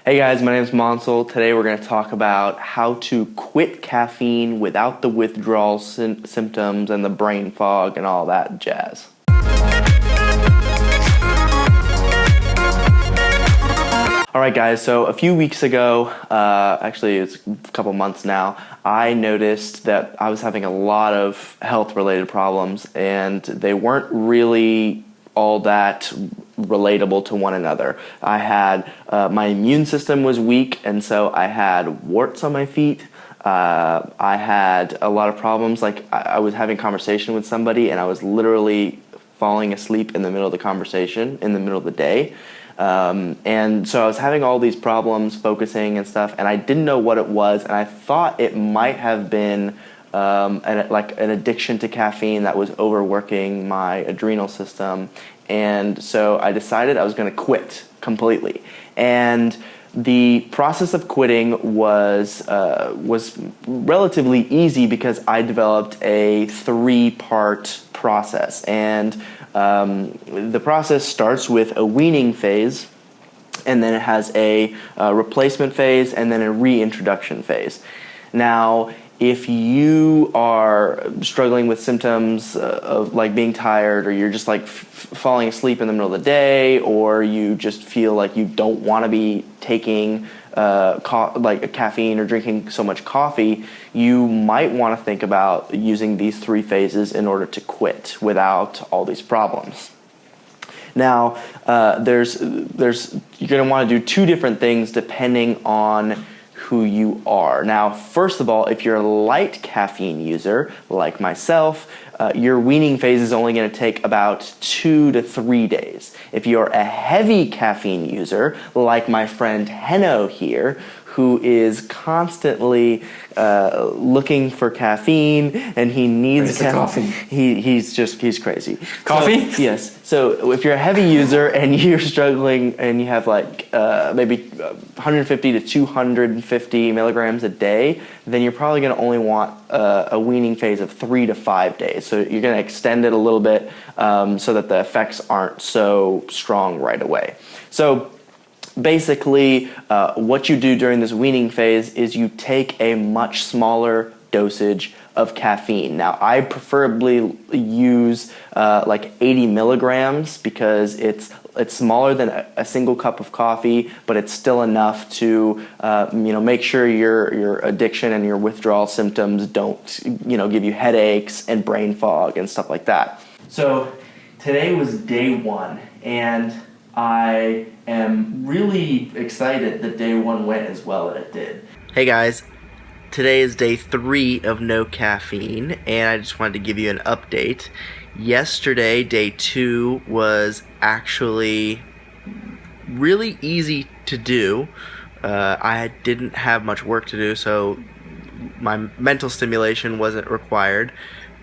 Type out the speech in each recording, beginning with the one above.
Hey guys, my name is Monsel. Today we're going to talk about how to quit caffeine without the withdrawal symptoms and the brain fog and all that jazz. Alright guys, so a few weeks ago, actually it's a couple months now, I noticed that I was having a lot of health related problems and they weren't really all that relatable to one another. I had, my immune system was weak, and so I had warts on my feet. I had a lot of problems, like I was having a conversation with somebody and I was literally falling asleep in the middle of the conversation, in the middle of the day. And so I was having all these problems focusing and stuff, and I didn't know what it was, and I thought it might have been an addiction to caffeine that was overworking my adrenal system. And so I decided I was going to quit completely. And the process of quitting was relatively easy because I developed a 3-part process. And the process starts with a weaning phase, and then it has a replacement phase, and then a reintroduction phase. Now, if you are struggling with symptoms of like being tired, or you're just like falling asleep in the middle of the day, or you just feel like you don't want to be taking like caffeine or drinking so much coffee, you might want to think about using these 3 phases in order to quit without all these problems. Now, you're going to want to do 2 different things depending on who you are. Now, first of all, if you're a light caffeine user like myself, your weaning phase is only going to take about 2 to 3 days. If you're a heavy caffeine user like my friend Henno here, who is constantly looking for caffeine, and he needs coffee. He's crazy. Coffee? So, yes. So if you're a heavy user and you're struggling and you have like maybe 150 to 250 milligrams a day, then you're probably going to only want a weaning phase of 3 to 5 days. So you're going to extend it a little bit so that the effects aren't so strong right away. So basically, what you do during this weaning phase is you take a much smaller dosage of caffeine. Now, I preferably use like 80 milligrams because it's smaller than a single cup of coffee, but it's still enough to make sure your addiction and your withdrawal symptoms don't give you headaches and brain fog and stuff like that. So today was day 1, and I am really excited that day 1 went as well as it did. Hey guys, today is day 3 of no caffeine, and I just wanted to give you an update. Yesterday, day 2, was actually really easy to do. I didn't have much work to do, so my mental stimulation wasn't required,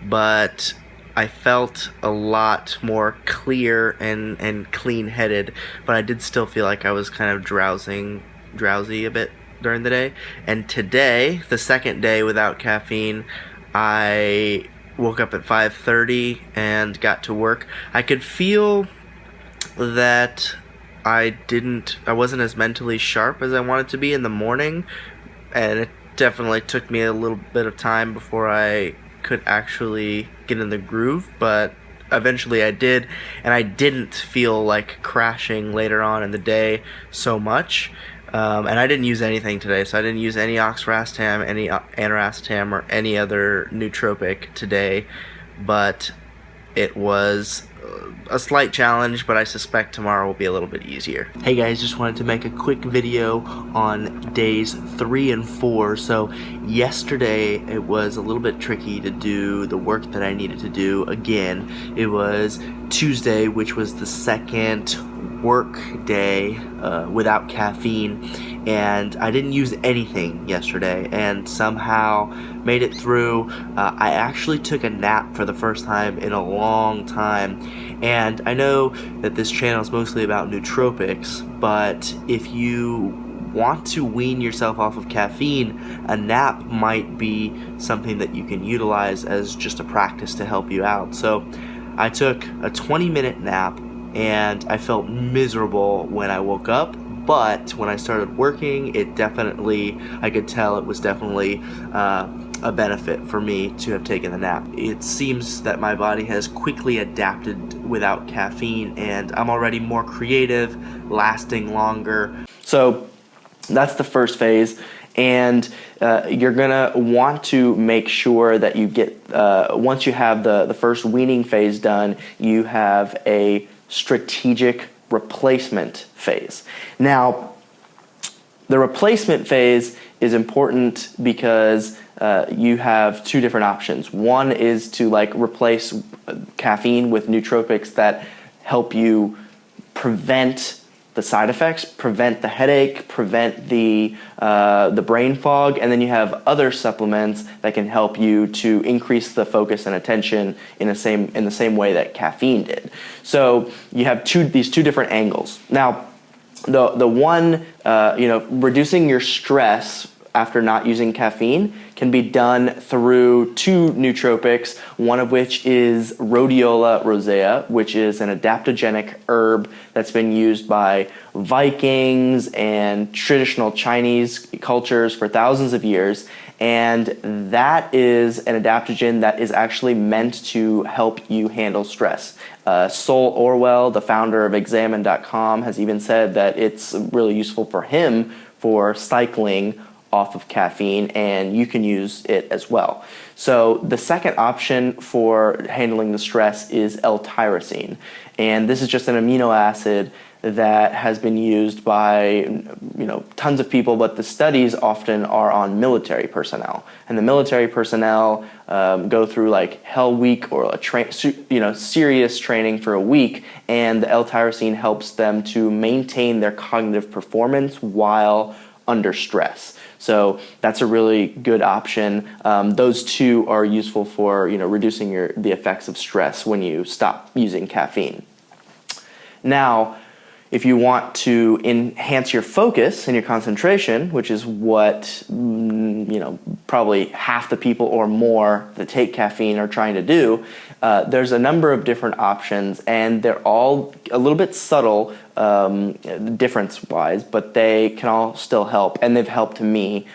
but I felt a lot more clear and clean-headed, but I did still feel like I was kind of drowsy a bit during the day. And today, the second day without caffeine, I woke up at 5:30 and got to work. I could feel that I wasn't as mentally sharp as I wanted to be in the morning, and it definitely took me a little bit of time before I could actually get in the groove, but eventually I did, and I didn't feel like crashing later on in the day so much. And I didn't use anything today, so I didn't use any oxirastam, any aniracetam, or any other nootropic today, but it was a slight challenge, but I suspect tomorrow will be a little bit easier. Hey guys, just wanted to make a quick video on days 3 and 4. So yesterday it was a little bit tricky to do the work that I needed to do again. It was Tuesday, which was the second work day without caffeine, and I didn't use anything yesterday and somehow made it through. I actually took a nap for the first time in a long time, and I know that this channel is mostly about nootropics, but if you want to wean yourself off of caffeine, a nap might be something that you can utilize as just a practice to help you out. So I took a 20-minute nap, and I felt miserable when I woke up, but when I started working, I could tell it was definitely a benefit for me to have taken the nap. It seems that my body has quickly adapted without caffeine, and I'm already more creative, lasting longer. So that's the first phase, and you're gonna want to make sure that you get, once you have the first weaning phase done, you have a strategic replacement phase. Now, the replacement phase is important because you have two different options. One is to replace caffeine with nootropics that help you prevent the side effects, prevent the headache, prevent the brain fog, and then you have other supplements that can help you to increase the focus and attention in the same way that caffeine did. So you have these two different angles. Now, the one, reducing your stress after not using caffeine can be done through two nootropics, one of which is rhodiola rosea, which is an adaptogenic herb that's been used by Vikings and traditional Chinese cultures for thousands of years. And that is an adaptogen that is actually meant to help you handle stress. Sol Orwell, the founder of Examine.com, has even said that it's really useful for him for cycling off of caffeine, and you can use it as well. So the second option for handling the stress is L-tyrosine, and this is just an amino acid that has been used by tons of people, but the studies often are on military personnel, and the military personnel go through Hell Week or serious training for a week, and the L-tyrosine helps them to maintain their cognitive performance while under stress. So that's a really good option. Those two are useful for reducing the effects of stress when you stop using caffeine. Now, if you want to enhance your focus and your concentration, which is what probably half the people or more that take caffeine are trying to do, there's a number of different options, and they're all a little bit subtle difference-wise, but they can all still help, and they've helped me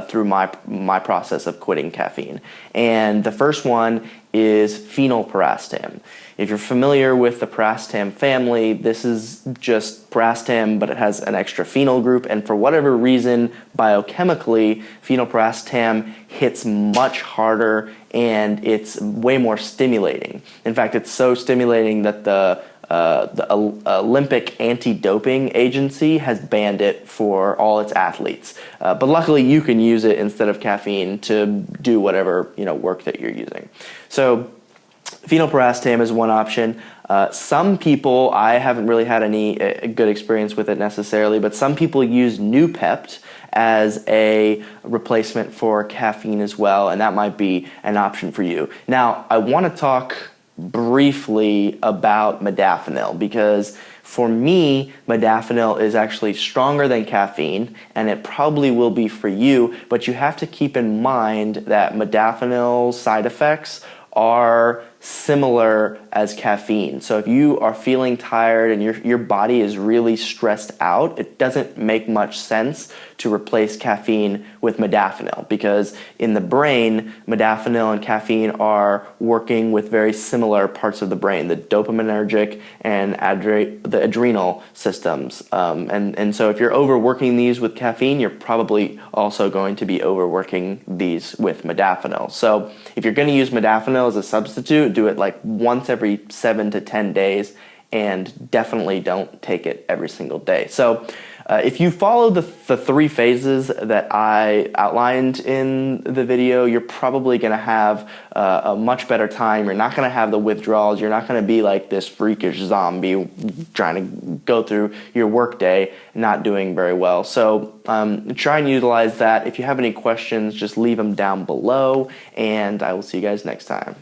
through my process of quitting caffeine. And the first one is phenylparastam. If you're familiar with the parastam family, this is just parastam, but it has an extra phenyl group, and for whatever reason, biochemically, phenylparastam hits much harder, and it's way more stimulating. In fact, it's so stimulating that the Olympic Anti-Doping Agency has banned it for all its athletes. But luckily, you can use it instead of caffeine to do whatever work that you're using. So phenylparastam is one option. Some people, I haven't really had any good experience with it necessarily, but some people use Noopept as a replacement for caffeine as well, and that might be an option for you. Now, I want to talk briefly about modafinil, because for me, modafinil is actually stronger than caffeine, and it probably will be for you, but you have to keep in mind that modafinil side effects are similar as caffeine. So if you are feeling tired and your body is really stressed out, it doesn't make much sense to replace caffeine with modafinil, because in the brain, modafinil and caffeine are working with very similar parts of the brain, the dopaminergic and the adrenal systems. And so if you're overworking these with caffeine, you're probably also going to be overworking these with modafinil. So if you're going to use modafinil as a substitute, do it once every 7 to 10 days, and definitely don't take it every single day. So if you follow the three phases that I outlined in the video, you're probably going to have a much better time. You're not going to have the withdrawals. You're not going to be like this freakish zombie trying to go through your workday not doing very well. So try and utilize that. If you have any questions, just leave them down below, and I will see you guys next time.